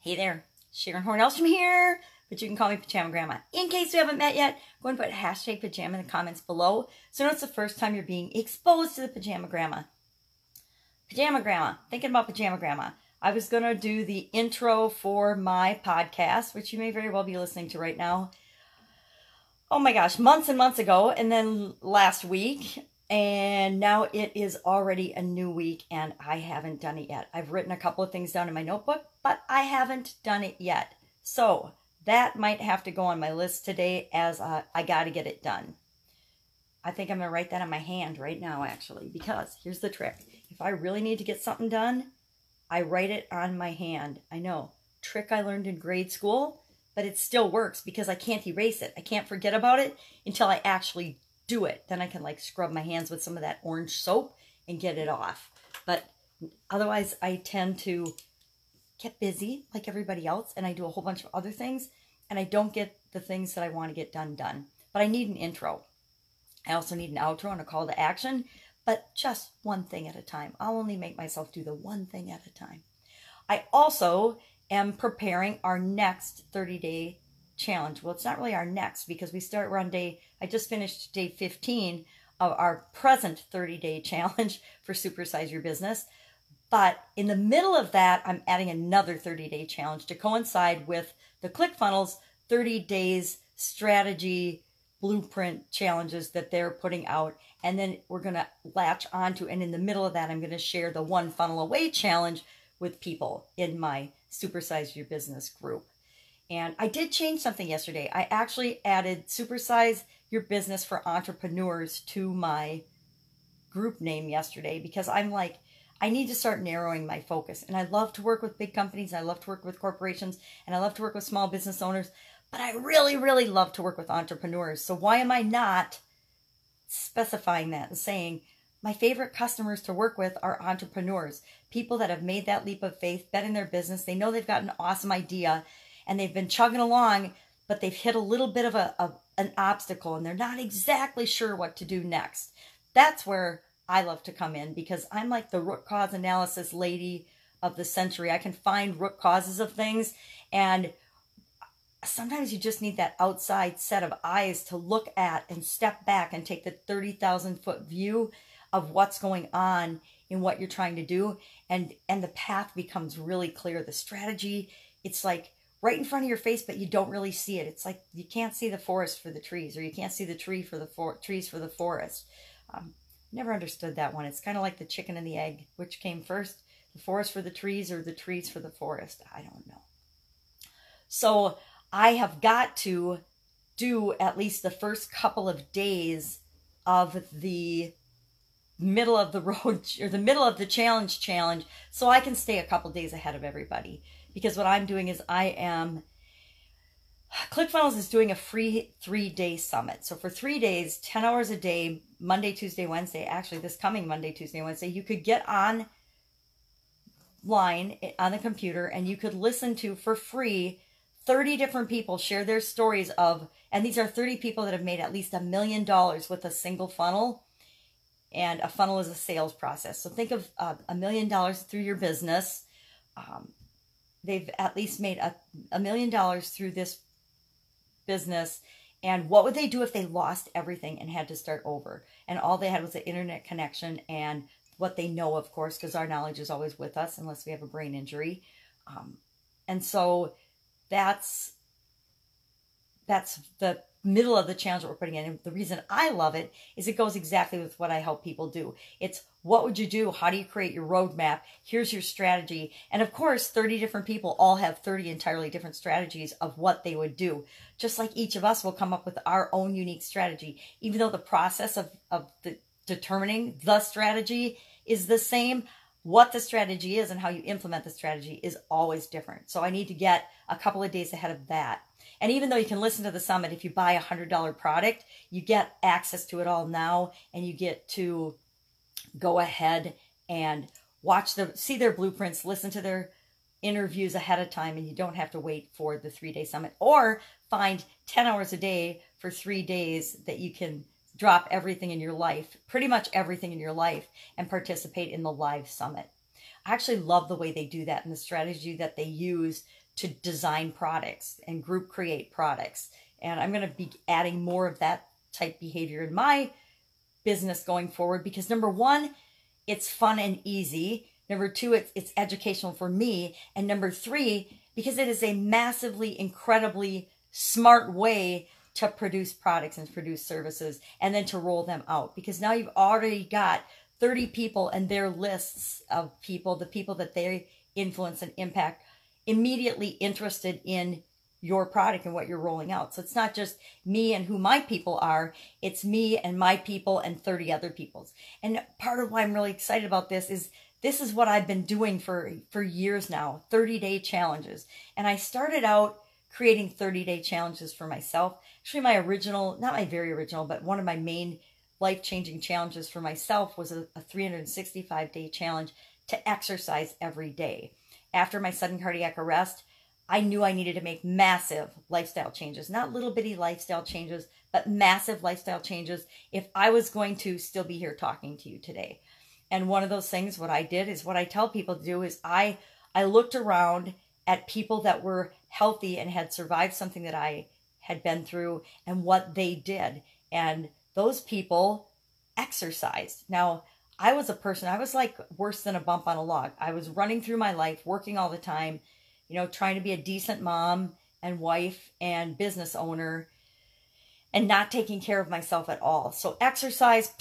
Hey there, Sharon Horne-Ellstrom here, but you can call me Pajama Grandma. In case we haven't met yet, go and put hashtag pajama in the comments below so it's the first time you're being exposed to the Pajama Grandma. Pajama Grandma, thinking about Pajama Grandma. I was going to do the intro for my podcast, which you may very well be listening to right now. Oh my gosh, months and months ago, and then last week. And now it is already a new week and I haven't done it yet. I've written a couple of things down in my notebook, but I haven't done it yet. So that might have to go on my list today as I got to get it done. I think I'm going to write that on my hand right now, actually, because here's the trick. If I really need to get something done, I write it on my hand. I know, trick I learned in grade school, but it still works because I can't erase it. I can't forget about it until I actually do it. Then I can like scrub my hands with some of that orange soap and get it off. But otherwise I tend to get busy like everybody else and I do a whole bunch of other things and I don't get the things that I want to get done. But I need an intro. I also need an outro and a call to action, but just one thing at a time. I'll only make myself do the one thing at a time. I also am preparing our next 30-day challenge. Well, it's not really our next because we're on I just finished day 15 of our present 30-day challenge for Supersize Your Business. But in the middle of that, I'm adding another 30-day challenge to coincide with the ClickFunnels 30 days strategy blueprint challenges that they're putting out. And then we're going to latch onto, and in the middle of that, I'm going to share the One Funnel Away challenge with people in my Supersize Your Business group. And I did change something yesterday. I actually added Supersize Your Business for Entrepreneurs to my group name yesterday because I'm like, I need to start narrowing my focus. And I love to work with big companies. I love to work with corporations. And I love to work with small business owners. But I really, really love to work with entrepreneurs. So why am I not specifying that and saying my favorite customers to work with are entrepreneurs, people that have made that leap of faith, bet in their business. They know they've got an awesome idea and they've been chugging along, but they've hit a little bit of an obstacle and they're not exactly sure what to do next. That's where I love to come in because I'm like the root cause analysis lady of the century. I can find root causes of things, and sometimes you just need that outside set of eyes to look at and step back and take the 30,000-foot view of what's going on in what you're trying to do, and the path becomes really clear. The strategy, it's like right in front of your face, but you don't really see it. It's like you can't see the forest for the trees, or you can't see the tree for the trees for the forest. Never understood that one. It's kind of like the chicken and the egg. Which came first, the forest for the trees or the trees for the forest? I don't know. So I have got to do at least the first couple of days of the middle of the road or the middle of the challenge so I can stay a couple days ahead of everybody. Because what I'm doing is ClickFunnels is doing a free 3-day summit. So for 3 days, 10 hours a day, Monday, Tuesday, Wednesday, actually this coming Monday, Tuesday, Wednesday, you could get online on the computer and you could listen to, for free, 30 different people share their stories of, and these are 30 people that have made at least $1 million with a single funnel. And a funnel is a sales process. So think of $1 million through your business. They've at least made $1 million through this business. And what would they do if they lost everything and had to start over? And all they had was an internet connection and what they know, of course, because our knowledge is always with us unless we have a brain injury. And so that's the middle of the challenge that we're putting in. And the reason I love it is it goes exactly with what I help people do. It's what would you do? How do you create your roadmap? Here's your strategy. And of course, 30 different people all have 30 entirely different strategies of what they would do. Just like each of us will come up with our own unique strategy, even though the process of determining the strategy is the same. What the strategy is and how you implement the strategy is always different. So I need to get a couple of days ahead of that. And even though you can listen to the summit, if you buy a $100 product, you get access to it all now, and you get to go ahead and see their blueprints, listen to their interviews ahead of time, and you don't have to wait for the 3-day summit, or find 10 hours a day for 3 days that you can drop everything in your life, pretty much everything in your life, and participate in the live summit. I actually love the way they do that and the strategy that they use to design products and group create products. And I'm going to be adding more of that type behavior in my business going forward, because number one, it's fun and easy. Number two, it's educational for me. And number three, because it is a massively, incredibly smart way to produce products and produce services and then to roll them out. Because now you've already got 30 people and their lists of people, the people that they influence and impact, immediately interested in your product and what you're rolling out. So it's not just me and who my people are, it's me and my people and 30 other people's. And part of why I'm really excited about this is what I've been doing for years now, 30-day challenges. And I started out creating 30-day challenges for myself. Actually, my original, not my very original, but one of my main life-changing challenges for myself was a 365-day challenge to exercise every day. After my sudden cardiac arrest, I knew I needed to make massive lifestyle changes, not little bitty lifestyle changes, but massive lifestyle changes if I was going to still be here talking to you today. And one of those things, what I did is what I tell people to do is I looked around at people that were healthy and had survived something that I had been through and what they did. And those people exercised. Now, I was a person, I was like worse than a bump on a log. I was running through my life, working all the time, trying to be a decent mom and wife and business owner and not taking care of myself at all. So exercise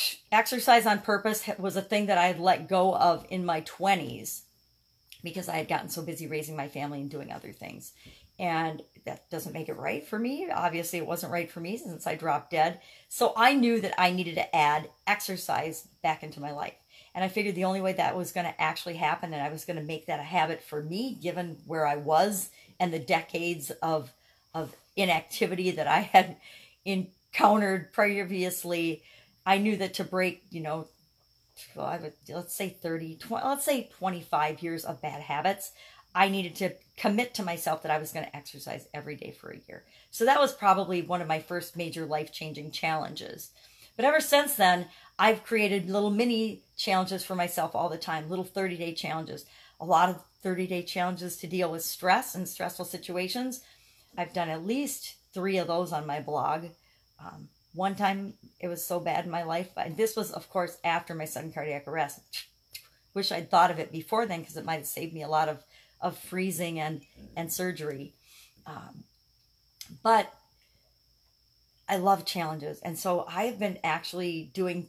on purpose was a thing that I had let go of in my 20s because I had gotten so busy raising my family and doing other things. And that doesn't make it right for me. Obviously, it wasn't right for me since I dropped dead. So I knew that I needed to add exercise back into my life. And I figured the only way that was going to actually happen and I was going to make that a habit for me, given where I was and the decades of inactivity that I had encountered previously, I knew that to break, let's say 25 years of bad habits, I needed to commit to myself that I was going to exercise every day for a year. So that was probably one of my first major life-changing challenges. But ever since then, I've created little mini challenges for myself all the time, little 30-day challenges. A lot of 30-day challenges to deal with stress and stressful situations. I've done at least 3 of those on my blog. One time it was so bad in my life. And this was, of course, after my sudden cardiac arrest. Wish I'd thought of it before then because it might have saved me a lot of freezing and surgery. But I love challenges. And so I have been actually doing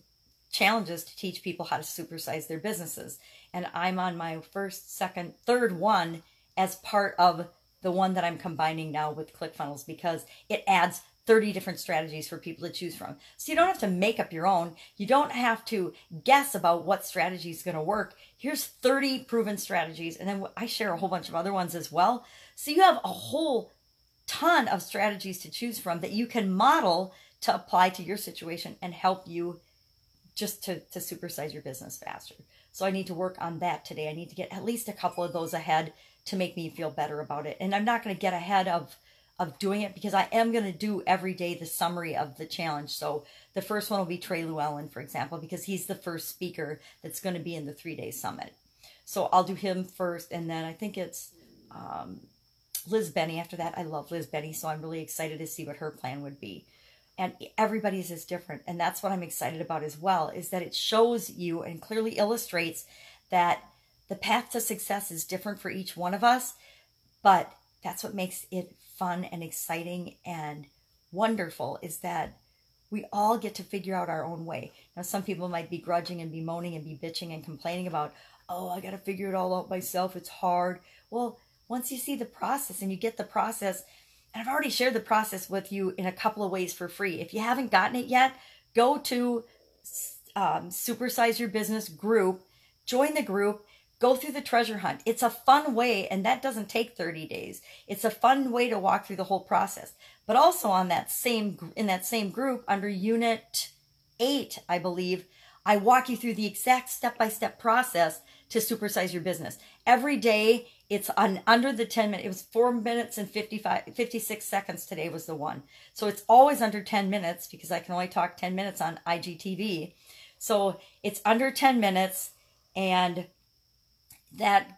challenges to teach people how to supersize their businesses. And I'm on my first, second, third one as part of the one that I'm combining now with ClickFunnels because it adds 30 different strategies for people to choose from. So you don't have to make up your own. You don't have to guess about what strategy is going to work. Here's 30 proven strategies. And then I share a whole bunch of other ones as well. So you have a whole ton of strategies to choose from that you can model to apply to your situation and help you just to supersize your business faster. So I need to work on that today. I need to get at least a couple of those ahead to make me feel better about it. And I'm not going to get ahead of doing it because I am going to do every day the summary of the challenge. So the first one will be Trey Llewellyn, for example, because he's the first speaker that's going to be in the 3-day summit. So I'll do him first. And then I think it's Liz Benny after that. I love Liz Benny. So I'm really excited to see what her plan would be. And everybody's is different. And that's what I'm excited about as well, is that it shows you and clearly illustrates that the path to success is different for each one of us, but that's what makes it fun and exciting and wonderful, is that we all get to figure out our own way. Now, some people might be grudging and be moaning and be bitching and complaining about, oh, I got to figure it all out myself. It's hard. Well, once you see the process and you get the process, and I've already shared the process with you in a couple of ways for free. If you haven't gotten it yet, go to Supersize Your Business group, join the group, go through the treasure hunt. It's a fun way, and that doesn't take 30 days. It's a fun way to walk through the whole process. But also in that same group, under Unit 8, I believe, I walk you through the exact step-by-step process to supersize your business. Every day, it's under the 10 minutes. It was 4 minutes and 56 seconds today was the one. So it's always under 10 minutes because I can only talk 10 minutes on IGTV. So it's under 10 minutes, and that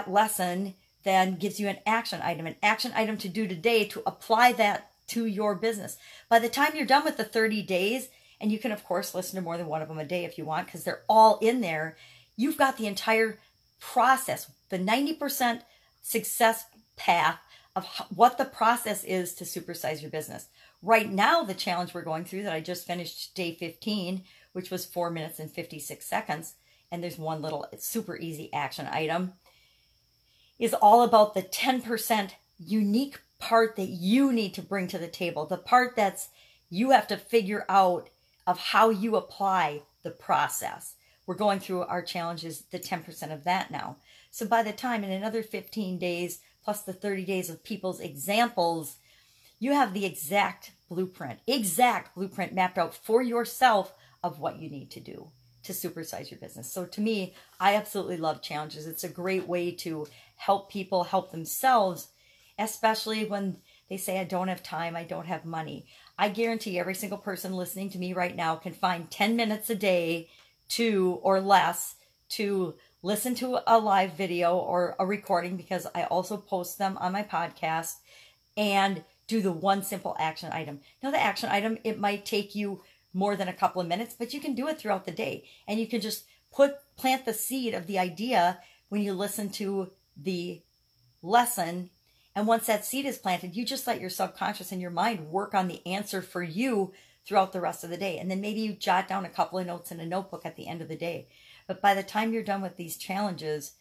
lesson then gives you an action item to do today to apply that to your business. By the time you're done with the 30 days, and you can of course listen to more than one of them a day if you want, because they're all in there, you've got the entire process, the 90% success path of what the process is to supersize your business. Right now, the challenge we're going through that I just finished day 15, which was 4 minutes and 56 seconds, and there's one little super easy action item, is all about the 10% unique part that you need to bring to the table. The part that's you have to figure out of how you apply the process. We're going through our challenges, the 10% of that now. So by the time in another 15 days, plus the 30 days of people's examples, you have the exact blueprint mapped out for yourself of what you need to do to supersize your business. So to me, I absolutely love challenges. It's a great way to help people help themselves, especially when they say, I don't have time, I don't have money. I guarantee every single person listening to me right now can find 10 minutes a day or less to listen to a live video or a recording, because I also post them on my podcast, and do the one simple action item. Now the action item, it might take you more than a couple of minutes, but you can do it throughout the day. And you can just plant the seed of the idea when you listen to the lesson. And once that seed is planted, you just let your subconscious and your mind work on the answer for you throughout the rest of the day. And then maybe you jot down a couple of notes in a notebook at the end of the day. But by the time you're done with these challenges,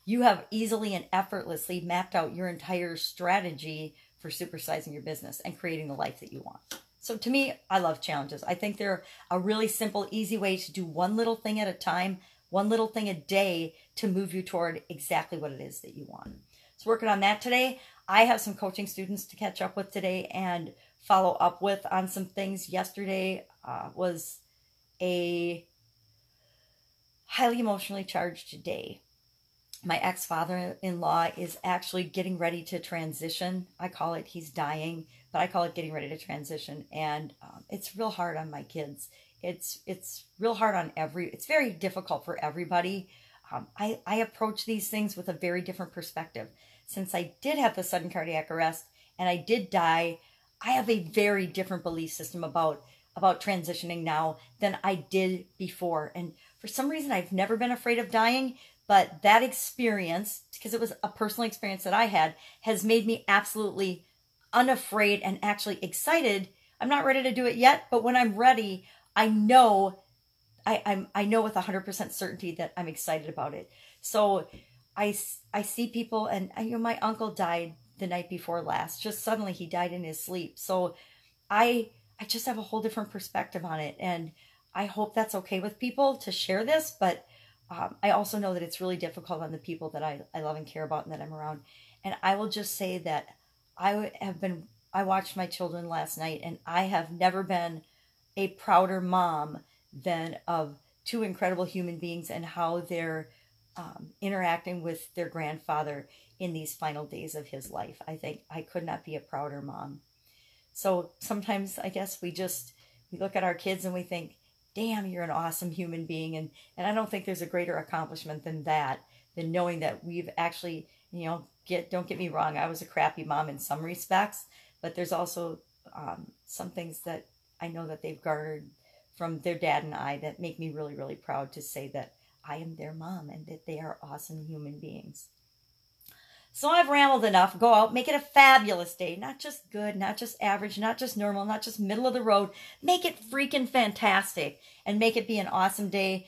you have easily and effortlessly mapped out your entire strategy for supersizing your business and creating the life that you want. So to me, I love challenges. I think they're a really simple, easy way to do one little thing at a time, one little thing a day to move you toward exactly what it is that you want. So working on that today. I have some coaching students to catch up with today and follow up with on some things. Yesterday was a highly emotionally charged day. My ex-father-in-law is actually getting ready to transition. I call it he's dying, but I call it getting ready to transition. And it's real hard on my kids. It's real hard on it's very difficult for everybody. I approach these things with a very different perspective. Since I did have the sudden cardiac arrest and I did die, I have a very different belief system about transitioning now than I did before. And for some reason, I've never been afraid of dying. But that experience, because it was a personal experience that I had, has made me absolutely unafraid and actually excited. I'm not ready to do it yet, but when I'm ready, I know I know with 100% certainty that I'm excited about it. So I see people, and my uncle died the night before last. Just suddenly he died in his sleep. So I just have a whole different perspective on it, and I hope that's okay with people to share this, but I also know that it's really difficult on the people that I love and care about and that I'm around. And I will just say that I watched my children last night, and I have never been a prouder mom than of two incredible human beings and how they're interacting with their grandfather in these final days of his life. I think I could not be a prouder mom. So sometimes I guess we look at our kids and we think, damn, you're an awesome human being. And I don't think there's a greater accomplishment than that, than knowing that we've actually, don't get me wrong, I was a crappy mom in some respects, but there's also some things that I know that they've garnered from their dad and I that make me really, really proud to say that I am their mom and that they are awesome human beings. So I've rambled enough. Go out, make it a fabulous day. Not just good, not just average, not just normal, not just middle of the road. Make it freaking fantastic and make it be an awesome day.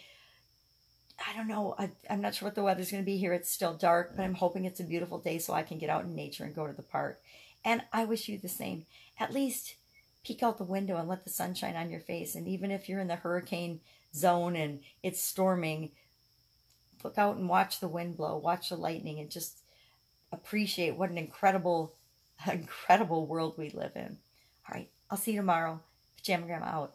I don't know. I'm not sure what the weather's going to be here. It's still dark, but I'm hoping it's a beautiful day so I can get out in nature and go to the park. And I wish you the same. At least peek out the window and let the sun shine on your face. And even if you're in the hurricane zone and it's storming, look out and watch the wind blow, watch the lightning, and just appreciate what an incredible world we live in. All right, I'll see you tomorrow. Pajama Grandma out.